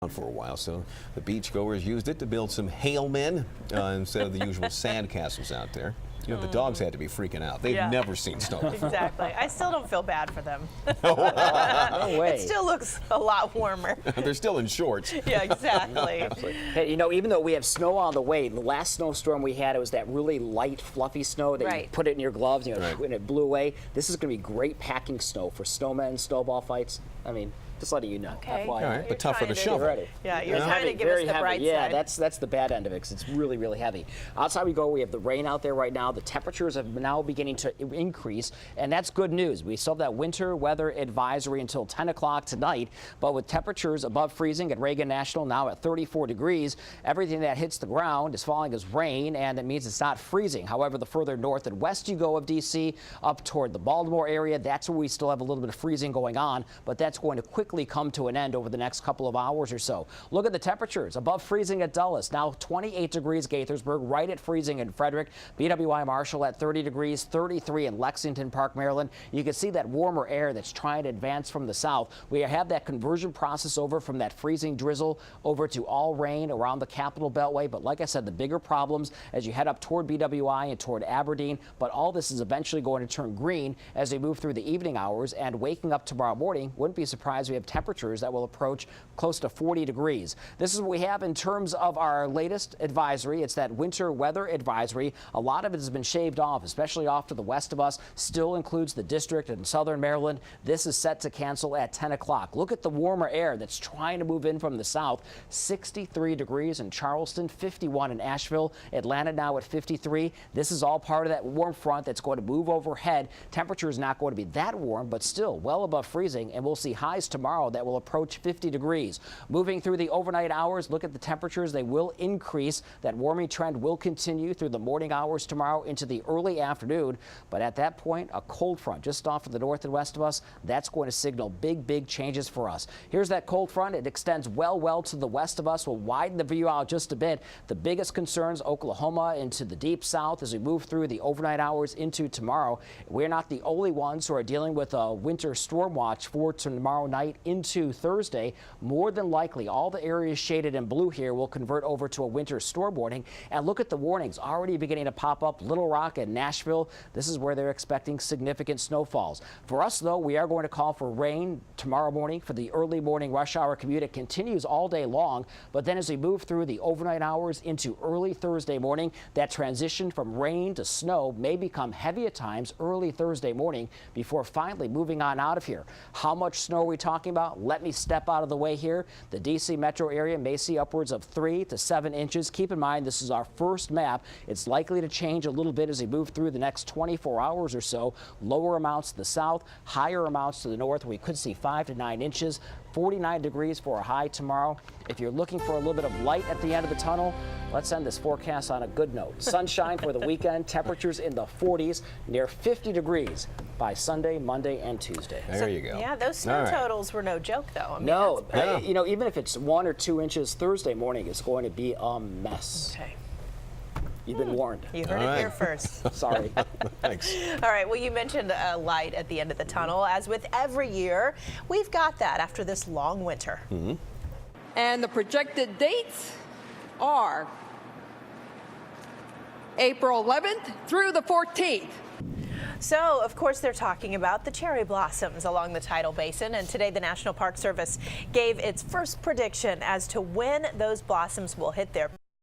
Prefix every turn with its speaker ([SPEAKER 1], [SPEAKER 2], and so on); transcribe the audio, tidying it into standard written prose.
[SPEAKER 1] For a while, so the beachgoers used it to build some hail men instead of the usual sand castles out there. You know, the dogs had to be freaking out. They've never seen snow before.
[SPEAKER 2] Exactly. I still don't feel bad for them.
[SPEAKER 3] No way.
[SPEAKER 2] It still looks a lot warmer.
[SPEAKER 1] They're still in shorts.
[SPEAKER 2] Yeah, exactly.
[SPEAKER 3] Hey, you know, even though we have snow on the way, the last snowstorm we had, it was that really light, fluffy snow that you put it in your gloves, and it blew away. This is going to be great packing snow for snowmen, snowball fights. I mean, just letting you know.
[SPEAKER 2] Okay.
[SPEAKER 1] All right, but tougher to shovel.
[SPEAKER 2] Yeah, you're trying to give us the bright
[SPEAKER 3] side.
[SPEAKER 2] side.
[SPEAKER 3] That's the bad end of it, because it's really, really heavy. Outside we go, we have the rain out there right now. The temperatures are now beginning to increase, and that's good news. We still have that winter weather advisory until 10 o'clock tonight, but with temperatures above freezing at Reagan National now at 34 degrees, everything that hits the ground is falling as rain, and it means it's not freezing. However, the further north and west you go of D.C., up toward the Baltimore area, that's where we still have a little bit of freezing going on, but that's going to quickly come to an end over the next couple of hours or so. Look at the temperatures. Above freezing at Dulles, now 28 degrees Gaithersburg, right at freezing in Frederick. BWI Marshall at 30 degrees, 33 in Lexington Park, Maryland. You can see that warmer air that's trying to advance from the south. We have that conversion process over from that freezing drizzle over to all rain around the Capital Beltway. But like I said, the bigger problems as you head up toward BWI and toward Aberdeen. But all this is eventually going to turn green as we move through the evening hours, and waking up tomorrow morning, wouldn't be surprised we have temperatures that will approach close to 40 degrees. This is what we have in terms of our latest advisory. It's that winter weather advisory. A lot of it has been shaved off, especially off to the west of us. Still includes the district and southern Maryland. This is set to cancel at 10 o'clock. Look at the warmer air that's trying to move in from the south. 63 degrees in Charleston, 51 in Asheville, Atlanta now at 53. This is all part of that warm front that's going to move overhead. Temperature is not going to be that warm, but still well above freezing, and we'll see highs tomorrow that will approach 50 degrees. Moving through the overnight hours, look at the temperatures. They will increase. That warming trend will continue through the morning hours tomorrow into the early afternoon. But at that point, a cold front just off to the north and west of us, that's going to signal big changes for us. Here's that cold front. It extends well to the west of us. We'll widen the view out just a bit. The biggest concerns, Oklahoma into the deep south as we move through the overnight hours into tomorrow. We're not the only ones who are dealing with a winter storm watch for tomorrow night into Thursday. More than likely, all the areas shaded in blue here will convert over to a winter storm warning. And look at the warnings already beginning to pop up. Little Rock and Nashville, this is where they're expecting significant snowfalls. For us, though, we are going to call for rain tomorrow morning for the early morning rush hour commute. It continues all day long, but then as we move through the overnight hours into early Thursday morning, that transition from rain to snow may become heavy at times early Thursday morning before finally moving on out of here. How much snow are we talking about? Let me step out of the way here. The D.C. metro area may see upwards of 3 to 7 inches. Keep in mind, this is our first map. It's likely to change a little bit as we move through the next 24 hours or so. Lower amounts to the south, higher amounts to the north. We could see 5 to 9 inches. 49 degrees for a high tomorrow. If you're looking for a little bit of light at the end of the tunnel, let's end this forecast on a good note. Sunshine for the weekend, temperatures in the 40s, near 50 degrees by Sunday, Monday, and Tuesday.
[SPEAKER 1] There you go.
[SPEAKER 2] Yeah, those snow totals were no joke, though. I mean,
[SPEAKER 3] no, you know, even if it's 1 or 2 inches Thursday morning, it's going to be a mess.
[SPEAKER 2] Okay.
[SPEAKER 3] You've been warned.
[SPEAKER 2] You heard it here first.
[SPEAKER 3] Sorry.
[SPEAKER 1] Thanks.
[SPEAKER 2] All right, well, you mentioned light at the end of the tunnel. As with every year, we've got that after this long winter.
[SPEAKER 4] And the projected dates are April 11th through the 14th.
[SPEAKER 2] So, of course, they're talking about the cherry blossoms along the tidal basin, and today the National Park Service gave its first prediction as to when those blossoms will hit their